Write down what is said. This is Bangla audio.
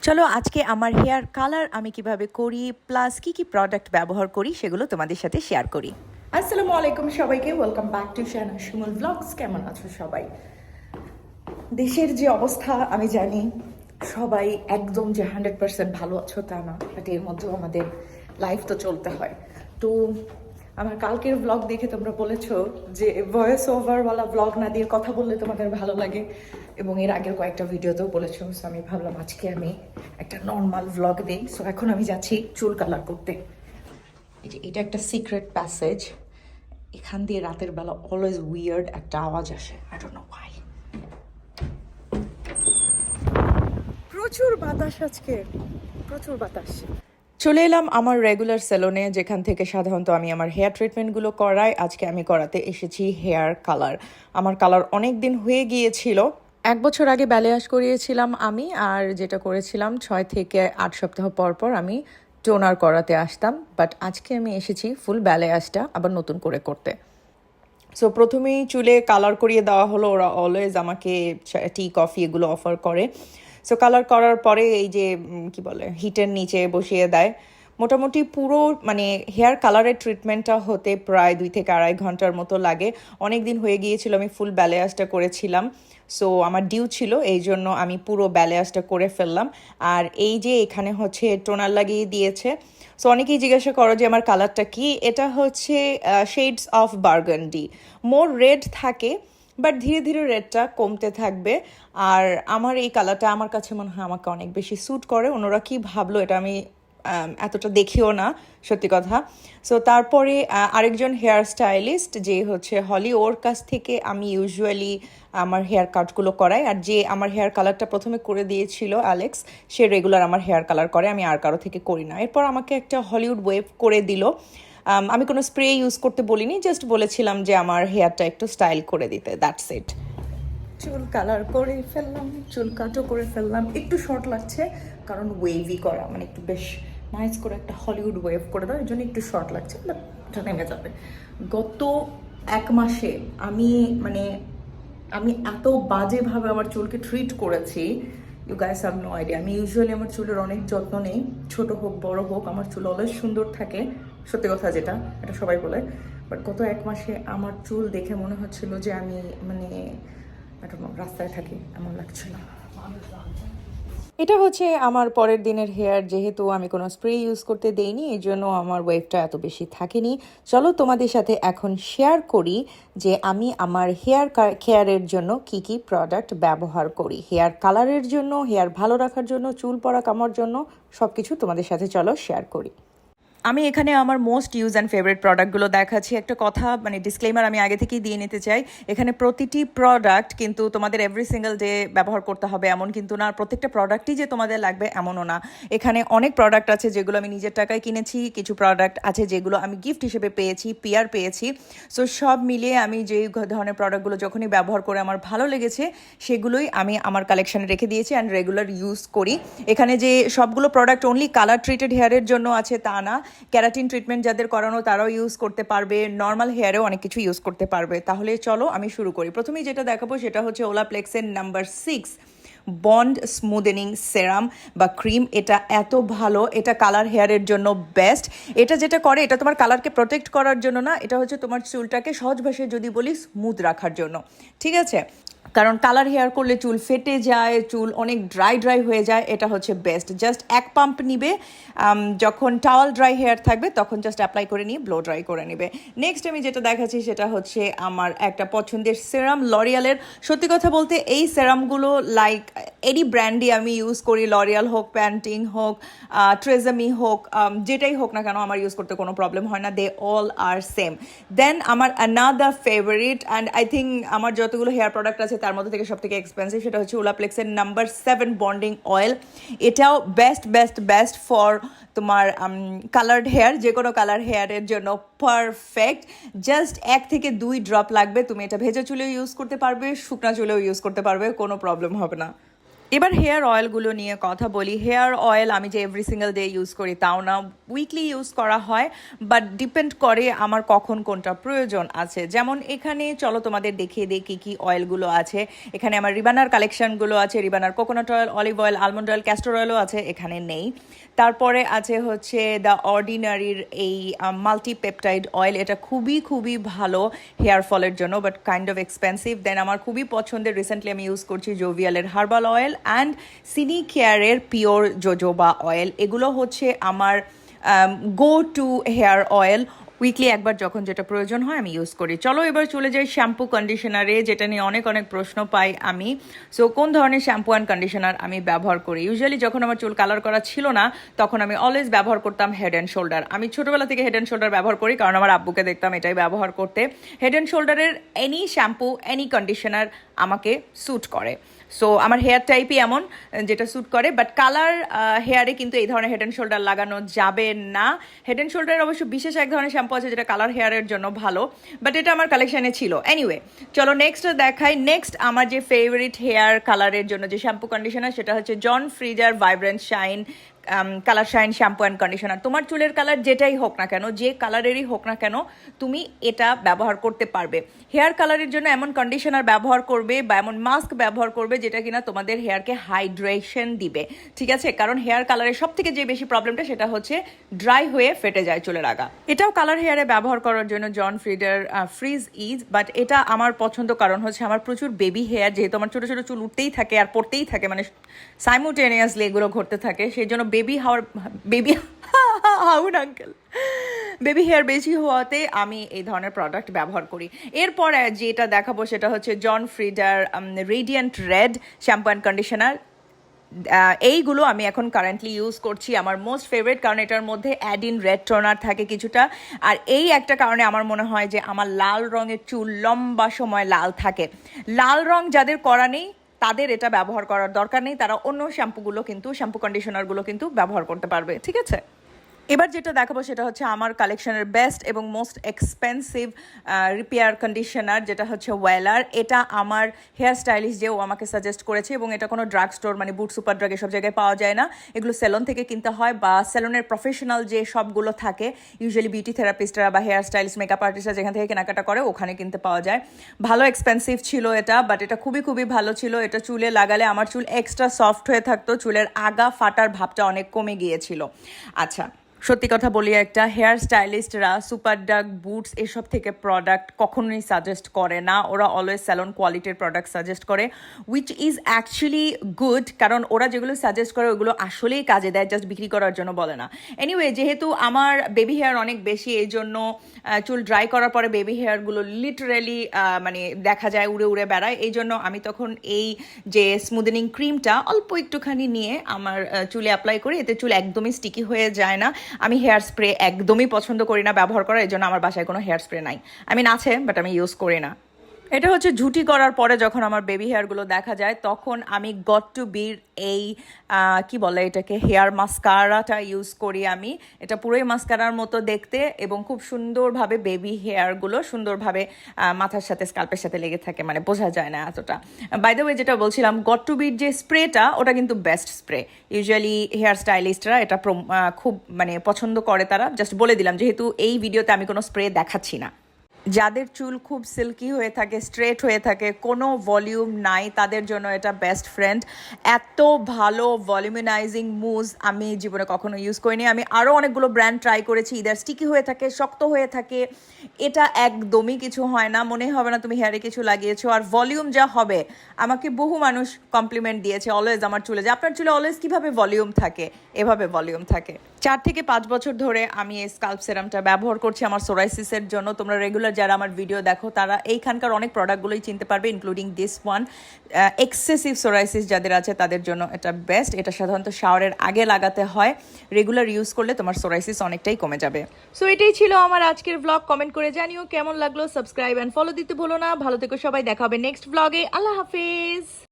চলো আজকে আমার হেয়ার কালার আমি কিভাবে করি প্লাস কি প্রোডাক্ট ব্যবহার করি সেগুলো তোমাদের সাথে শেয়ার করি। আসসালামু আলাইকুম সবাইকে, welcome back to Shahana Shimul vlogs. কেমন আছো সবাই? দেশের যে অবস্থা আমি জানি সবাই একদম যে 100% ভালো আছো তা না, বাট এর মধ্যেও আমাদের লাইফ তো চলতে হয়। তো আমার কালকের ব্লগ দেখে তোমরা বলেছো যে ভয়েস ওভারওয়ালা ব্লগ না দিয়ে কথা বললে তোমাদের ভালো লাগে, এবং এর আগের কয়েকটা ভিডিওতেও বলেছো। সো আমি ভাবলাম আজকে আমি একটা নর্মাল ব্লগ দিই। সো এখন আমি যাচ্ছি চুল কালার করতে। এটা একটা সিক্রেট প্যাসেজ, এখান দিয়ে রাতের বেলা অলওয়েজ উইয়ার্ড একটা আওয়াজ আসে, আই ডোন্ট নো হোয়াই। প্রচুর বাতাস আজকে, প্রচুর বাতাস। চলে এলাম আমার রেগুলার সেলুনে, যেখান থেকে সাধারণত আমি আমার হেয়ার ট্রিটমেন্টগুলো করাই। আজকে আমি করাতে এসেছি হেয়ার কালার। আমার কালার অনেক দিন হয়ে গিয়েছিল, 1 বছর আগে ব্যালেয়াস করিয়েছিলাম আমি, আর যেটা করেছিলাম 6 থেকে 8 সপ্তাহ পর পর আমি টোনার করাতে আসতাম। বাট আজকে আমি এসেছি ফুল ব্যালেয়াসটা আবার নতুন করে করতে। সো প্রথমেই চুলে কালার করিয়ে দেওয়া হলো। ওরা অলওয়েজ আমাকে টি কফি এগুলো অফার করে। সো কালার করার পরে এই যে কি বলে হিটের নিচে বসিয়ে দেয়। মোটামুটি পুরো মানে হেয়ার কালারের ট্রিটমেন্টটা হতে প্রায় 2 থেকে 2.5 ঘন্টার মতো লাগে। অনেক দিন হয়ে গিয়েছিল আমি ফুল ব্যালেয়াসটা করেছিলাম, সো আমার ডিউ ছিল, এই জন্য আমি পুরো ব্যালেয়াসটা করে ফেললাম। আর এই যে এখানে হচ্ছে টোনার লাগিয়ে দিয়েছে। সো অনেকেই জিজ্ঞাসা করো যে আমার কালারটা কি। এটা হচ্ছে shades of burgundy. More red থাকে, বাট ধীরে ধীরে রেডটা কমতে থাকবে। আর আমার এই কালারটা আমার কাছে মনে হয় আমাকে অনেক বেশি স্যুট করে। অন্যরা কি ভাবলো এটা আমি এতটা দেখিও না, সত্যি কথা। সো তারপরে আরেকজন হেয়ার স্টাইলিস্ট যে হচ্ছে হলি, ওর কাছ থেকে আমি ইউজুয়ালি আমার হেয়ার কাটগুলো করাই। আর যে আমার হেয়ার কালারটা প্রথমে করে দিয়েছিল অ্যালেক্স, সে রেগুলার আমার হেয়ার কালার করে, আমি আর কারো থেকে করি না। এরপর আমাকে একটা হলিউড ওয়েভ করে দিল। আমি কোনো স্প্রে ইউজ করতে বলিনি, জাস্ট বলেছিলাম যে আমার হেয়ারটা একটু স্টাইল করে দিতে, দ্যাটস ইট। চুল কালার করে ফেললাম, চুল কাটও করে ফেললাম। একটু শর্ট লাগছে কারণ ওয়েভি করা, মানে একটু বেশ নাইস করে একটা হলিউড ওয়েভ করে দাও, এই জন্য একটু শর্ট লাগছে, বাট এটা নেমে যাবে। গত 1 মাসে আমি মানে আমি এত বাজেভাবে আমার চুলকে ট্রিট করেছি, you guys have no idea. আমি ইউজুয়ালি আমার চুলের অনেক যত্ন নেই, ছোট হোক বড় হোক, আমার চুল অলওয়েজ সুন্দর থাকে, সত্যি কথা যেটা, এটা সবাই বলে। বাট গত 1 মাসে আমার চুল দেখে মনে হচ্ছিল যে আমি মানে রাস্তায় থাকি এমন লাগছিল। এটা হচ্ছে আমার পরের দিনের হেয়ার। যেহেতু আমি কোনো স্প্রে ইউজ করতে দেইনি, এই জন্য আমার ওয়েভটা এত বেশি থাকেনি। চলো তোমাদের সাথে এখন শেয়ার করি যে আমি আমার হেয়ার কেয়ারের জন্য কি প্রোডাক্ট ব্যবহার করি। হেয়ার কালারের জন্য, হেয়ার ভালো রাখার জন্য, চুল পড়া কামার জন্য, সব কিছু তোমাদের সাথে চলো শেয়ার করি। আমি এখানে আমার মোস্ট ইউজ অ্যান্ড ফেভারিট প্রোডাক্টগুলো দেখাচ্ছি। একটা কথা মানে ডিসক্লেমার আমি আগে থেকেই দিয়ে নিতে চাই, এখানে প্রতিটি প্রোডাক্ট কিন্তু তোমাদের এভরি সিঙ্গেল ডে ব্যবহার করতে হবে এমন কিন্তু না, প্রত্যেকটা প্রোডাক্টই যে তোমাদের লাগবে এমনও না। এখানে অনেক প্রোডাক্ট আছে যেগুলো আমি নিজের টাকায় কিনেছি, কিছু প্রোডাক্ট আছে যেগুলো আমি গিফট হিসেবে পেয়েছি, পিআর পেয়েছি। সো সব মিলিয়ে আমি যেই ধরনের প্রোডাক্টগুলো যখনই ব্যবহার করে আমার ভালো লেগেছে সেগুলোই আমি আমার কালেকশানে রেখে দিয়েছি অ্যান্ড রেগুলার ইউজ করি। এখানে যে সবগুলো প্রোডাক্ট অনলি কালার ট্রিটেড হেয়ারের জন্য আছে তা না, ক্যারাটিন ট্রিটমেন্ট যাদের করানো তারাও ইউজ করতে পারবে, নর্মাল হেয়ারেও অনেক কিছু ইউজ করতে পারবে। তাহলে চলো আমি শুরু করি। প্রথমেই যেটা দেখাবো সেটা হচ্ছে ওলাপ্লেক্সের নাম্বার 6 বন্ড স্মুদেনিং সেরাম বা ক্রিম। এটা এত ভালো, এটা কালার হেয়ারের জন্য বেস্ট। এটা যেটা করে, এটা তোমার কালারকে প্রোটেক্ট করার জন্য না, এটা হচ্ছে তোমার চুলটাকে সহজ ভাষায় যদি বলি স্মুথ রাখার জন্য, ঠিক আছে? কারণ কালার হেয়ার করলে চুল ফেটে যায়, চুল অনেক ড্রাই হয়ে যায়। এটা হচ্ছে বেস্ট। জাস্ট 1 পাম্প নিবে, যখন টাওয়াল ড্রাই হেয়ার থাকবে তখন জাস্ট অ্যাপ্লাই করে নিয়ে ব্লো ড্রাই করে নেবে। নেক্সট আমি যেটা দেখাচ্ছি সেটা হচ্ছে আমার একটা পছন্দের সেরাম লরিয়ালের। সত্যি কথা বলতে এই সেরামগুলো লাইক এনি ব্র্যান্ডই আমি ইউজ করি, লরিয়াল হোক, প্যান্টিং হোক, ট্রেজামি হোক, যেটাই হোক না কেন আমার ইউজ করতে কোনো প্রবলেম হয় না, দে অল আর সেম। দেন আমার another favourite and I think আমার যতগুলো হেয়ার প্রোডাক্ট আছে তার মধ্যে থেকে সব থেকে এক্সপেন্সিভ, সেটা হচ্ছে ওলাপ্লেক্সের নাম্বার 7 বন্ডিং অয়েল। এটাও বেস্ট ফর তোমার কালার্ড হেয়ার, যে কোনো কালার হেয়ারের জন্য পারফেক্ট। জাস্ট 1 থেকে 2 ড্রপ লাগবে, তুমি এটা ভেজা চুলেও ইউজ করতে পারবে, শুকনা চুলেও ইউজ করতে পারবে, কোনো প্রবলেম হবে না। এবার হেয়ার অয়েলগুলো নিয়ে কথা বলি। হেয়ার অয়েল আমি যে এভরি সিঙ্গেল ডে ইউজ করি তাও না, উইকলি ইউজ করা হয়, বাট ডিপেন্ড করে আমার কখন কোনটা প্রয়োজন আছে। যেমন এখানে চলো তোমাদের দেখিয়ে দিই কী কী অয়েলগুলো আছে। এখানে আমার রিবানার কালেকশনগুলো আছে, রিবানার coconut oil, olive oil, almond oil, castor অয়েলও আছে, এখানে নেই। তারপরে আছে হচ্ছে দ্য অর্ডিনারির এই মাল্টিপেপটাইড অয়েল, এটা খুবই খুবই ভালো হেয়ার ফলের জন্য, বাট কাইন্ড অফ এক্সপেন্সিভ। দেন আমার খুবই পছন্দের, রিসেন্টলি আমি ইউজ করছি জোভিয়ালের হার্বাল অয়েল অ্যান্ড সিনি কেয়ারের পিওর জোজোবা অয়েল। এগুলো হচ্ছে আমার go to hair oil. Weekly একবার যখন যেটা প্রয়োজন হয় আমি ইউজ করি। চলো এবার চলে যাই শ্যাম্পু কন্ডিশনারে, যেটা নিয়ে অনেক অনেক প্রশ্ন পাই আমি। সো কোন ধরনের শ্যাম্পু অ্যান্ড কন্ডিশনার আমি ব্যবহার করি? ইউজুয়ালি যখন আমার চুল কালার করা ছিল না তখন আমি অলওয়েজ ব্যবহার করতাম হেড অ্যান্ড শোল্ডার। আমি ছোটোবেলা থেকে হেড অ্যান্ড শোল্ডার ব্যবহার করি, কারণ আমার আব্বুকে দেখতাম এটাই ব্যবহার করতে। হেড অ্যান্ড শোল্ডারের এনি শ্যাম্পু এনি কন্ডিশনার আমাকে স্যুট করে। সো আমার হেয়ার টাইপই এমন যেটা স্যুট করে, বাট কালার হেয়ারে কিন্তু এই ধরনের হেড অ্যান্ড শোল্ডার লাগানো যাবে না। হেড অ্যান্ড শোল্ডারের অবশ্য বিশেষ এক ধরনের শ্যাম্পু আছে যেটা কালার হেয়ারের জন্য ভালো, বাট এটা আমার কালেকশানে ছিল। এনিওয়ে চলো নেক্সট দেখাই। নেক্সট আমার যে ফেভারিট হেয়ার কালারের জন্য যে শ্যাম্পু কন্ডিশনার, সেটা হচ্ছে John Frieda vibrant shine colour shine shampoo and conditioner. তোমার চুলের কালার যেটাই হোক না কেন, যে কালারেরই হোক না কেন, তুমি এটা ব্যবহার করতে পারবে। হেয়ার কালারের জন্য এমন কন্ডিশনার ব্যবহার করবে বা এমন মাস্ক ব্যবহার করবে যেটা কিনা তোমাদের হেয়ারকে হাইড্রেশন দিবে, ঠিক আছে? কারণ হেয়ার কালারের সব থেকে যে বেশি প্রবলেমটা সেটা হচ্ছে ড্রাই হয়ে ফেটে যায় চুলের আগা। এটাও কালার হেয়ারে ব্যবহার করার জন্য জন ফ্রিডার ফ্রিজ ইজ, বাট এটা আমার পছন্দ কারণ হচ্ছে আমার প্রচুর বেবি হেয়ার, যেহেতু আমার ছোটো ছোটো চুল উঠতেই থাকে আর পড়তেই থাকে, মানে সাইমultaneously এগুলো ঘটতে থাকে, সেই জন্য বেবি হাউন আঙ্কেল বেবি হেয়ার বেশি হওয়াতে আমি এই ধরনের প্রোডাক্ট ব্যবহার করি। এরপর যেটা দেখাবো সেটা হচ্ছে John Frieda radiant red shampoo and conditioner. এইগুলো আমি এখন কারেন্টলি ইউজ করছি, আমার মোস্ট ফেভারিট, কারণ এটার মধ্যে অ্যাডিন রেড টোনার থাকে কিছুটা। আর এই একটা কারণে আমার মনে হয় যে আমার লাল রঙের চুল লম্বা সময় লাল থাকে। লাল রং যাদের করা নেই তাদের এটা ব্যবহার করার দরকার নেই, তারা অন্য শ্যাম্পুগুলো কিন্তু শ্যাম্পু কন্ডিশনারগুলো কিন্তু ব্যবহার করতে পারবে, ঠিক আছে? এবার যেটা দেখাবো সেটা হচ্ছে আমার কালেকশনের বেস্ট এবং মোস্ট এক্সপেন্সিভ রিপেয়ার কন্ডিশনার, যেটা হচ্ছে ওয়েলার। এটা আমার হেয়ার স্টাইলিস্ট যে ও আমাকে সাজেস্ট করেছে, এবং এটা কোনো ড্রাগ স্টোর মানে বুট সুপার ড্রাগ এসব জায়গায় পাওয়া যায় না, এগুলো সেলন থেকে কিনতে হয়, বা সেলনের প্রফেশনাল যে সবগুলো থাকে ইউজুয়ালি বিউটি থেরাপিস্টরা বা হেয়ার স্টাইলিস্ট মেকআপ আর্টিস্টরা যেখান থেকে কেনাকাটা করে ওখানে কিনতে পাওয়া যায়। ভালো এক্সপেন্সিভ ছিল এটা, বাট এটা খুবই খুবই ভালো ছিল। এটা চুলে লাগালে আমার চুল এক্সট্রা সফট হয়ে থাকতো, চুলের আগা ফাটার ভাবটা অনেক কমে গিয়েছিল। আচ্ছা, সত্যি কথা বলি, একটা হেয়ার স্টাইলিস্টরা সুপার ডাক বুটস এসব থেকে প্রোডাক্ট কখনোই সাজেস্ট করে না, ওরা অলওয়েজ স্যালন কোয়ালিটির প্রোডাক্ট সাজেস্ট করে, উইচ ইজ অ্যাকচুয়ালি গুড, কারণ ওরা যেগুলো সাজেস্ট করে ওগুলো আসলেই কাজে দেয়, জাস্ট বিক্রি করার জন্য বলে না। এনিওয়ে, যেহেতু আমার বেবি হেয়ার অনেক বেশি, এই জন্য চুল ড্রাই করার পরে বেবি হেয়ারগুলো লিটারেলি মানে দেখা যায় উড়ে উড়ে বেড়ায়, এই জন্য আমি তখন এই যে স্মুদেনিং ক্রিমটা অল্প একটুখানি নিয়ে আমার চুলে অ্যাপ্লাই করি, এতে চুল একদমই স্টিকি হয়ে যায় না। আমি হেয়ার স্প্রে একদমই পছন্দ করি না ব্যবহার করা, এই জন্য আমার বাসায় কোনো হেয়ার স্প্রে নাই। আছে, বাট আমি ইউজ করি না। এটা হচ্ছে ঝুটি করার পরে যখন আমার বেবি হেয়ারগুলো দেখা যায় তখন আমি গট টু বির এই কি বলে এটাকে, হেয়ার মাস্কারাটা ইউজ করি আমি। এটা পুরোই মাস্কারার মতো দেখতে এবং খুব সুন্দরভাবে বেবি হেয়ারগুলো সুন্দরভাবে মাথার সাথে স্কাল্পের সাথে লেগে থাকে, মানে বোঝা যায় না এতটা। বাই দ্য ওয়ে, যেটা বলছিলাম, গট টু বির যে স্প্রেটা ওটা কিন্তু বেস্ট স্প্রে। ইউজুয়ালি হেয়ার স্টাইলিস্টরা এটা খুব মানে পছন্দ করে, তারা জাস্ট বলে দিলাম, যেহেতু এই ভিডিওতে আমি কোনো স্প্রে দেখাচ্ছি না। যাদের চুল খুব সিল্কি হয়ে থাকে, স্ট্রেট হয়ে থাকে, কোনো ভলিউম নাই, তাদের জন্য এটা বেস্ট ফ্রেন্ড। এত ভালো ভলিউমিনাইজিং মুজ আমি জীবনে কখনো ইউজ করিনি। আমি আরও অনেকগুলো ব্র্যান্ড ট্রাই করেছি, ইদার স্টিকি হয়ে থাকে, শক্ত হয়ে থাকে, এটা একদমই কিছু হয় না, মনে হবে না তুমি হেয়ারে কিছু লাগিয়েছো। আর ভলিউম যা হবে, আমাকে বহু মানুষ কমপ্লিমেন্ট দিয়েছে অলওয়েজ আমার চুলে, যে আপনার চুলে অলওয়েজ কীভাবে ভলিউম থাকে, এভাবে ভলিউম থাকে। 4 থেকে 5 বছর ধরে আমি এই স্কাল্প সেরামটা ব্যবহার করছি আমার সোরাইসিসের জন্য। তোমরা রেগুলার যারা আমার ভিডিও দেখো তারা এইখানকার অনেক প্রোডাক্টগুলোই চিনতে পারবে, including this one. Excessive psoriasis যাদের আছে তাদের জন্য এটা বেস্ট। এটা সাধারণত শাওয়ারের আগে লাগাতে হয়, রেগুলার ইউজ করলে তোমার সোরাইসিস অনেকটাই কমে যাবে। সো এটাই ছিল আমার আজকের ব্লগ। কমেন্ট করে জানিও কেমন লাগলো, সাবস্ক্রাইব অ্যান্ড ফলো দিতে ভুলো না। ভালো থেকো সবাই, দেখা হবে নেক্সট ব্লগে। আল্লাহ হাফেজ।